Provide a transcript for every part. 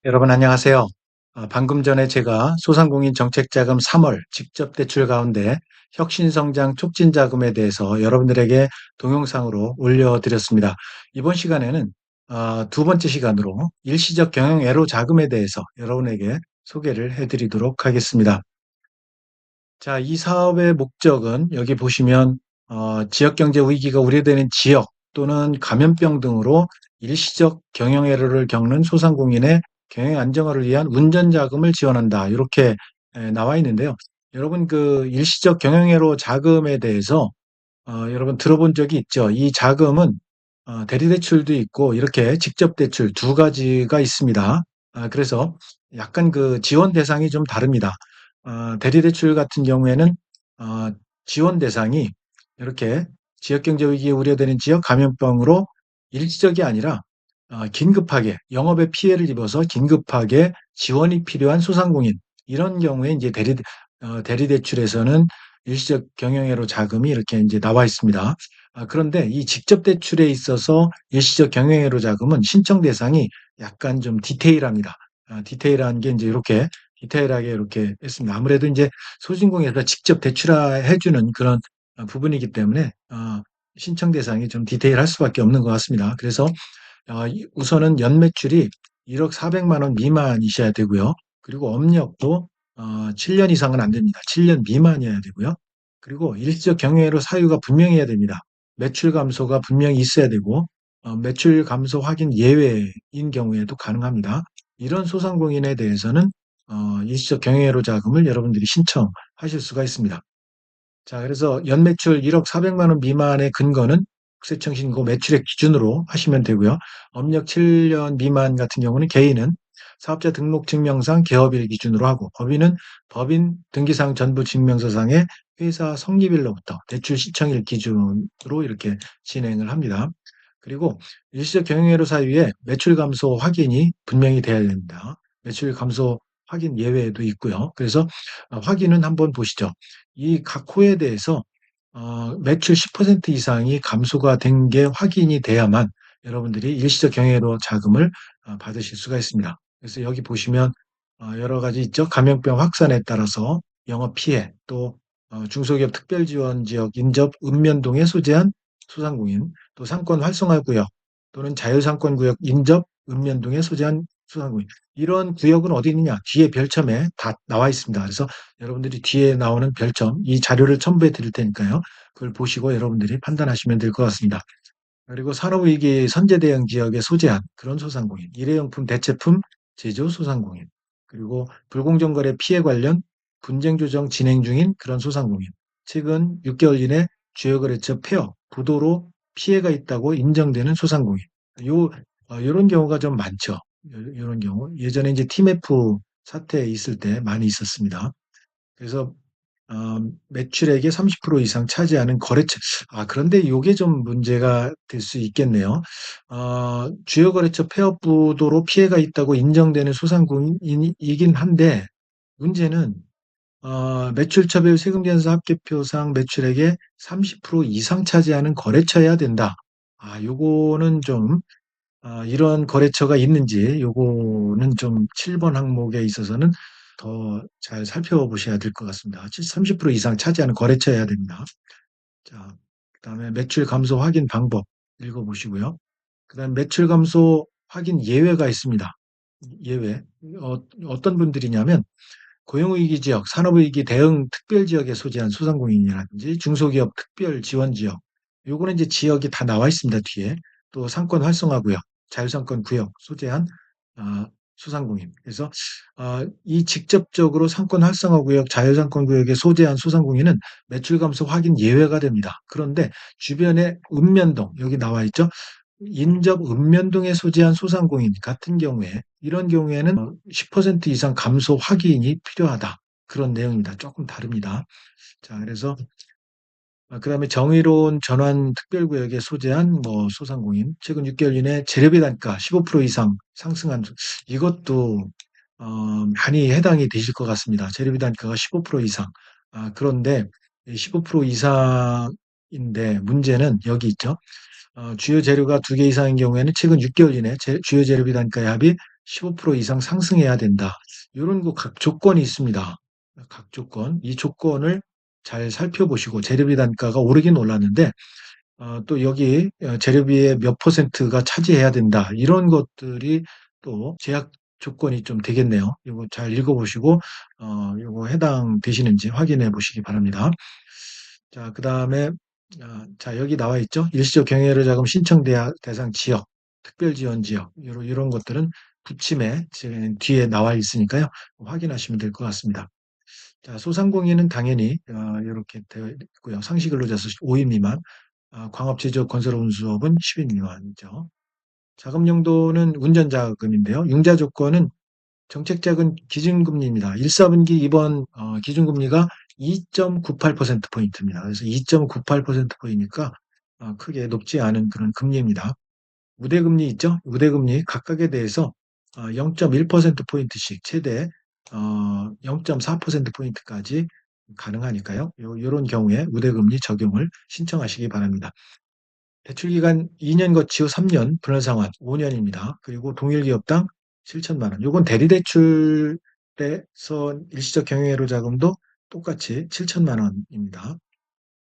여러분 안녕하세요. 방금 전에 제가 소상공인 정책자금 3월 직접 대출 가운데 혁신성장 촉진 자금에 대해서 여러분들에게 동영상으로 올려드렸습니다. 이번 시간에는 두 번째 시간으로 일시적 경영애로 자금에 대해서 여러분에게 소개를 해드리도록 하겠습니다. 자, 이 사업의 목적은 여기 보시면 지역경제 위기가 우려되는 지역 또는 감염병 등으로 일시적 경영애로를 겪는 소상공인의 경영 안정화를 위한 운전자금을 지원한다. 이렇게 나와 있는데요. 여러분 그 일시적 경영애로 자금에 대해서 여러분 들어본 적이 있죠? 이 자금은 대리대출도 있고 이렇게 직접 대출 두 가지가 있습니다. 그래서 약간 그 지원 대상이 좀 다릅니다. 대리대출 같은 경우에는 어, 지원 대상이 이렇게 지역경제 위기에 우려되는 지역 감염병으로 일시적이 아니라 긴급하게 영업에 피해를 입어서 긴급하게 지원이 필요한 소상공인 이런 경우에 이제 대리대출에서는 일시적 경영애로 자금이 이렇게 이제 나와 있습니다. 그런데 이 직접 대출에 있어서 일시적 경영애로 자금은 신청 대상이 약간 좀 디테일합니다. 디테일한 게 이제 이렇게 디테일하게 이렇게 했습니다. 아무래도 이제 소진공에서 직접 대출해주는 그런 부분이기 때문에 신청 대상이 좀 디테일할 수밖에 없는 것 같습니다. 그래서 우선은 연매출이 1억 400만 원 미만이셔야 되고요. 그리고 업력도 7년 이상은 안 됩니다. 7년 미만이어야 되고요. 그리고 일시적 경영애로 사유가 분명해야 됩니다. 매출 감소가 분명히 있어야 되고 매출 감소 확인 예외인 경우에도 가능합니다. 이런 소상공인에 대해서는 일시적 경영애로 자금을 여러분들이 신청하실 수가 있습니다. 자, 그래서 연매출 1억 400만 원 미만의 근거는 국세청 신고 매출액 기준으로 하시면 되고요. 업력 7년 미만 같은 경우는 개인은 사업자 등록 증명상 개업일 기준으로 하고 법인 등기상 전부 증명서상의 회사 성립일로부터 대출 시청일 기준으로 이렇게 진행을 합니다. 그리고 일시적 경영애로 사유에 매출 감소 확인이 분명히 돼야 됩니다. 매출 감소 확인 예외도 있고요. 그래서 확인은 한번 보시죠. 이 각 호에 대해서 매출 10% 이상이 감소가 된 게 확인이 돼야만 여러분들이 일시적 경영애로 자금을 받으실 수가 있습니다. 그래서 여기 보시면 여러 가지 있죠. 감염병 확산에 따라서 영업 피해, 또 중소기업 특별지원지역 인접 읍면동에 소재한 소상공인, 또 상권 활성화 구역 또는 자유상권 구역 인접 읍면동에 소재한 소상공인. 이런 구역은 어디 있느냐? 뒤에 별첨에 다 나와 있습니다. 그래서 여러분들이 뒤에 나오는 별점, 이 자료를 첨부해 드릴 테니까요. 그걸 보시고 여러분들이 판단하시면 될 것 같습니다. 그리고 산업위기 선제 대응 지역에 소재한 그런 소상공인, 일회용품 대체품 제조 소상공인, 그리고 불공정 거래 피해 관련 분쟁 조정 진행 중인 그런 소상공인, 최근 6개월 이내 주요 거래처 폐업, 부도로 피해가 있다고 인정되는 소상공인. 요런 경우가 좀 많죠. 요런 경우. 예전에 이제 TMF 사태 있을 때 많이 있었습니다. 그래서 매출액의 30% 이상 차지하는 거래처. 그런데 이게 좀 문제가 될 수 있겠네요. 주요 거래처 폐업 부도로 피해가 있다고 인정되는 소상공인이긴 한데 문제는 매출처별 세금계산서 합계표상 매출액의 30% 이상 차지하는 거래처여야 된다. 요거는 좀 이런 거래처가 있는지 요거는 좀 7번 항목에 있어서는 더 잘 살펴보셔야 될 것 같습니다. 30% 이상 차지하는 거래처여야 됩니다. 자, 그다음에 매출 감소 확인 방법 읽어보시고요. 그다음에 매출 감소 확인 예외가 있습니다. 예외. 어떤 분들이냐면 고용위기 지역, 산업위기 대응 특별지역에 소재한 소상공인이라든지 중소기업 특별지원지역, 요거는 이제 지역이 다 나와 있습니다, 뒤에. 또 상권 활성화구역, 자유상권 구역 소재한 소상공인. 그래서 이 직접적으로 상권 활성화구역, 자유상권 구역에 소재한 소상공인은 매출 감소 확인 예외가 됩니다. 그런데 주변에 읍면동, 여기 나와 있죠? 인접 읍면동에 소재한 소상공인 같은 경우에 이런 경우에는 10% 이상 감소 확인이 필요하다. 그런 내용입니다. 조금 다릅니다. 자, 그래서 그다음에 정의로운 전환 특별구역에 소재한 뭐 소상공인 최근 6개월 이내 재료비 단가 15% 이상 상승한 이것도 많이 해당이 되실 것 같습니다. 재료비 단가가 15% 이상. 그런데 15% 이상인데 문제는 여기 있죠. 주요 재료가 두 개 이상인 경우에는 최근 6개월 이내 주요 재료비 단가의 합이 15% 이상 상승해야 된다. 이런 거 각 조건이 있습니다. 각 조건. 이 조건을 잘 살펴보시고 재료비 단가가 오르긴 올랐는데 또 여기 재료비의 몇 퍼센트가 차지해야 된다. 이런 것들이 또 제약 조건이 좀 되겠네요. 이거 잘 읽어보시고 이거 해당되시는지 확인해 보시기 바랍니다. 자, 그다음에 자, 여기 나와 있죠. 일시적 경외로 자금 신청 대상 지역, 특별 지원 지역 이런 것들은 부침에 뒤에 나와 있으니까요. 확인하시면 될 것 같습니다. 자, 소상공인은 당연히 이렇게 되어 있고요. 상시 근로자 수 5인 미만, 광업 제조업 건설 운수업은 10인 미만이죠. 자금 용도는 운전자금인데요. 융자 조건은 정책자금 기준금리입니다. 1사분기 이번 기준금리가 2.98%포인트입니다. 그래서 2.98%포인트니까 크게 높지 않은 그런 금리입니다. 우대금리 있죠? 우대금리 각각에 대해서 0.1%포인트씩 최대 0.4%포인트까지 가능하니까요. 이런 경우에 우대금리 적용을 신청하시기 바랍니다. 대출기간 2년 거치 후 3년, 분할상환 5년입니다. 그리고 동일 기업당 7천만 원. 요건 대리대출에서 일시적 경영회로 자금도 똑같이 7천만 원입니다.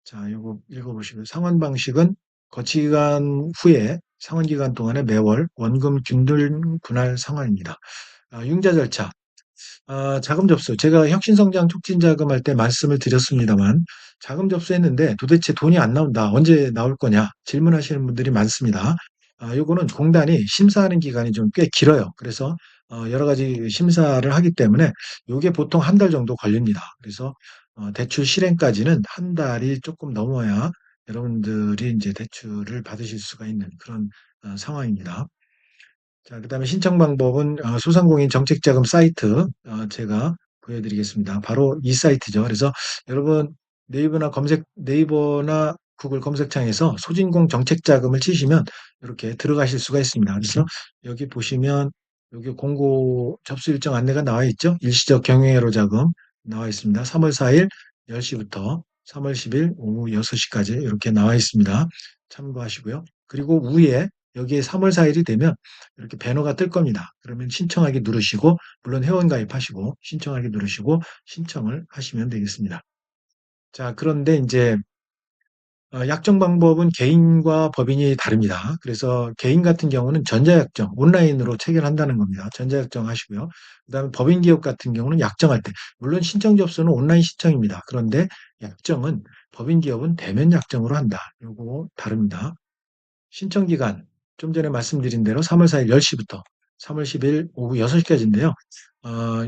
자, 요거 읽어보시고요. 상환 방식은 거치기간 후에 상환기간 동안에 매월 원금 균등 분할 상환입니다. 융자 절차. 자금 접수. 제가 혁신성장 촉진자금 할 때 말씀을 드렸습니다만, 자금 접수했는데 도대체 돈이 안 나온다. 언제 나올 거냐? 질문하시는 분들이 많습니다. 요거는 공단이 심사하는 기간이 좀 꽤 길어요. 그래서 여러 가지 심사를 하기 때문에 요게 보통 한 달 정도 걸립니다. 그래서 대출 실행까지는 한 달이 조금 넘어야 여러분들이 이제 대출을 받으실 수가 있는 그런 상황입니다. 자, 그다음에 신청 방법은 소상공인 정책자금 사이트 제가 보여드리겠습니다. 바로 이 사이트죠. 그래서 여러분 네이버나 구글 검색창에서 소진공 정책자금을 치시면 이렇게 들어가실 수가 있습니다. 그래서 여기 보시면 여기 공고 접수 일정 안내가 나와 있죠. 일시적 경영회로 자금 나와 있습니다. 3월 4일 10시부터 3월 10일 오후 6시까지 이렇게 나와 있습니다. 참고하시고요. 그리고 위에 여기에 3월 4일이 되면 이렇게 배너가 뜰 겁니다. 그러면 신청하기 누르시고, 물론 회원 가입하시고, 신청하기 누르시고, 신청을 하시면 되겠습니다. 자, 그런데 이제, 약정 방법은 개인과 법인이 다릅니다. 그래서 개인 같은 경우는 전자약정, 온라인으로 체결한다는 겁니다. 전자약정 하시고요. 그 다음에 법인 기업 같은 경우는 약정할 때, 물론 신청 접수는 온라인 신청입니다. 그런데 약정은 법인 기업은 대면 약정으로 한다. 요거 다릅니다. 신청 기간 좀 전에 말씀드린 대로 3월 4일 10시부터 3월 10일 오후 6시까지인데요.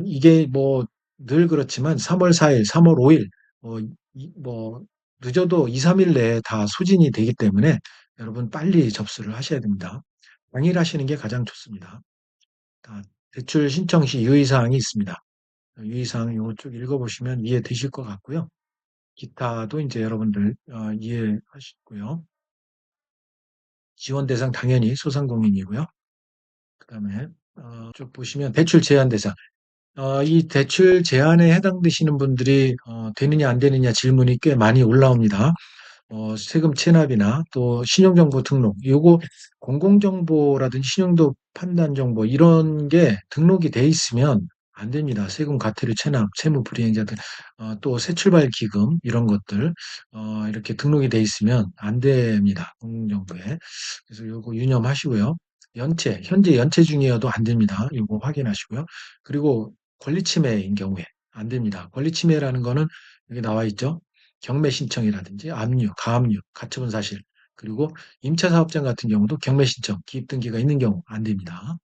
이게 뭐 늘 그렇지만 3월 4일, 3월 5일 뭐 늦어도 2, 3일 내에 다 소진이 되기 때문에 여러분 빨리 접수를 하셔야 됩니다. 당일 하시는 게 가장 좋습니다. 대출 신청 시 유의사항이 있습니다. 유의사항 이거 쭉 읽어보시면 이해되실 것 같고요. 기타도 이제 여러분들 이해하시고요. 지원 대상 당연히 소상공인이고요. 그다음에 쭉 보시면 대출 제한 대상. 이 대출 제한에 해당되시는 분들이 되느냐 안 되느냐 질문이 꽤 많이 올라옵니다. 세금 체납이나 또 신용정보 등록, 요거 공공정보라든지 신용도 판단 정보 이런 게 등록이 돼 있으면 안 됩니다. 세금 과태료 체납, 채무 불이행자들, 또 새출발 기금 이런 것들 이렇게 등록이 돼 있으면 안 됩니다. 공공정보에. 그래서 요거 유념하시고요. 현재 연체 중이어도 안 됩니다. 요거 확인하시고요. 그리고 권리침해인 경우에 안 됩니다. 권리침해라는 거는 여기 나와 있죠. 경매 신청이라든지 압류, 가압류, 가처분 사실, 그리고 임차 사업장 같은 경우도 경매 신청, 기입 등기가 있는 경우 안 됩니다.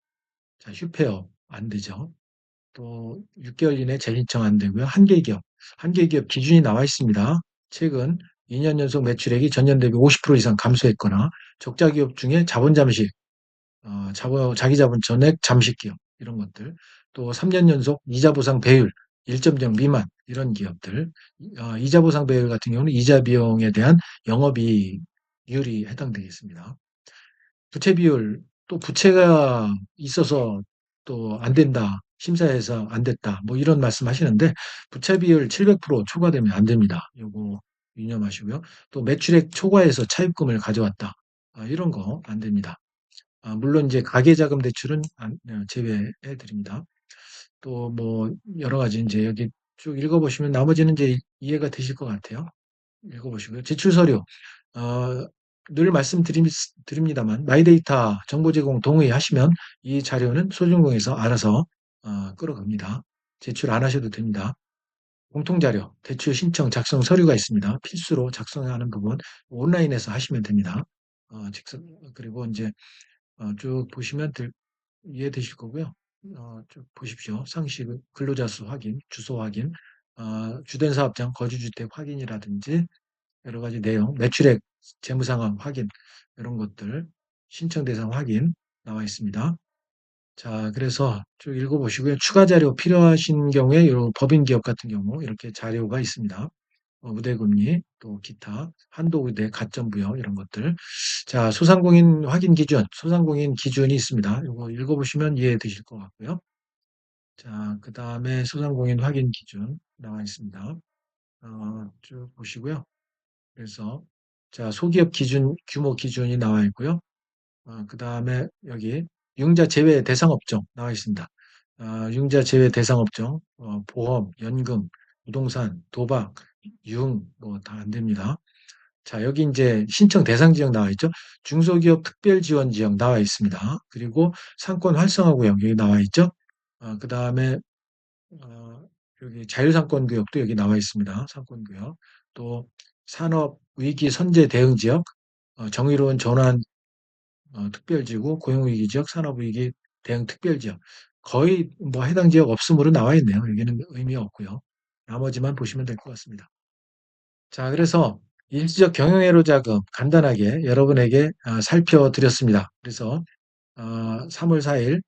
자, 휴폐업 안 되죠. 또 6개월 이내 재신청 안 되고요. 한계기업 기준이 나와 있습니다. 최근 2년 연속 매출액이 전년 대비 50% 이상 감소했거나 적자 기업 중에 자본 잠식, 자기 자본 전액 잠식 기업 이런 것들, 또 3년 연속 이자 보상 배율 1.0 미만 이런 기업들, 이자 보상 배율 같은 경우는 이자 비용에 대한 영업이익률이 해당되겠습니다. 부채 비율, 또 부채가 있어서 또 안 된다, 심사해서 안 됐다, 뭐 이런 말씀 하시는데 부채 비율 700% 초과되면 안 됩니다. 요거 유념하시고요. 또 매출액 초과해서 차입금을 가져왔다, 이런 거 안 됩니다. 물론 이제 가계자금 대출은 제외해 드립니다. 또 뭐 여러 가지 이제 여기 쭉 읽어보시면 나머지는 이제 이해가 되실 것 같아요. 읽어보시고요. 제출 서류. 어, 늘 말씀드립니다만 마이데이터 정보 제공 동의하시면 이 자료는 소진공에서 알아서 끌어갑니다. 제출 안 하셔도 됩니다. 공통자료, 대출 신청 작성 서류가 있습니다. 필수로 작성하는 부분 온라인에서 하시면 됩니다. 그리고 이제 쭉 보시면 이해되실 거고요. 쭉 보십시오. 상시 근로자 수 확인, 주소 확인, 주된 사업장 거주주택 확인이라든지 여러 가지 내용, 매출액, 재무상황 확인 이런 것들, 신청 대상 확인 나와 있습니다. 자, 그래서 쭉 읽어보시고요. 추가 자료 필요하신 경우에 이 법인 기업 같은 경우 이렇게 자료가 있습니다. 우대금리, 또 기타, 한도우대, 가점부여 이런 것들. 자, 소상공인 확인 기준, 소상공인 기준이 있습니다. 이거 읽어보시면 이해되실 것 같고요. 자, 그 다음에 소상공인 확인 기준 나와 있습니다. 쭉 보시고요. 그래서 자, 소기업 기준, 규모 기준이 나와 있고요. 그 다음에 여기 융자 제외 대상 업종 나와 있습니다. 융자 제외 대상 업종, 보험, 연금, 부동산, 도박, 뭐 다 안 됩니다. 자, 여기 이제 신청 대상 지역 나와 있죠. 중소기업 특별 지원 지역 나와 있습니다. 그리고 상권 활성화 구역 여기 나와 있죠. 그 다음에 여기 자유상권 구역도 여기 나와 있습니다. 상권 구역. 또 산업 위기 선제 대응 지역, 정의로운 전환 특별지구, 고용위기 지역, 산업위기 대응 특별지역. 거의 뭐 해당 지역 없음으로 나와 있네요. 여기는 의미 없고요. 나머지만 보시면 될 것 같습니다. 자, 그래서 일시적 경영회로 자금 간단하게 여러분에게 살펴드렸습니다. 그래서 3월 4일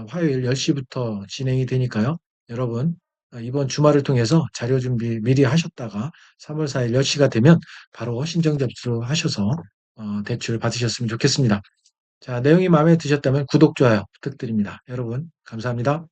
화요일 10시부터 진행이 되니까요. 여러분 이번 주말을 통해서 자료 준비 미리 하셨다가 3월 4일 10시가 되면 바로 신청 접수하셔서 대출 받으셨으면 좋겠습니다. 자, 내용이 마음에 드셨다면 구독, 좋아요 부탁드립니다. 여러분, 감사합니다.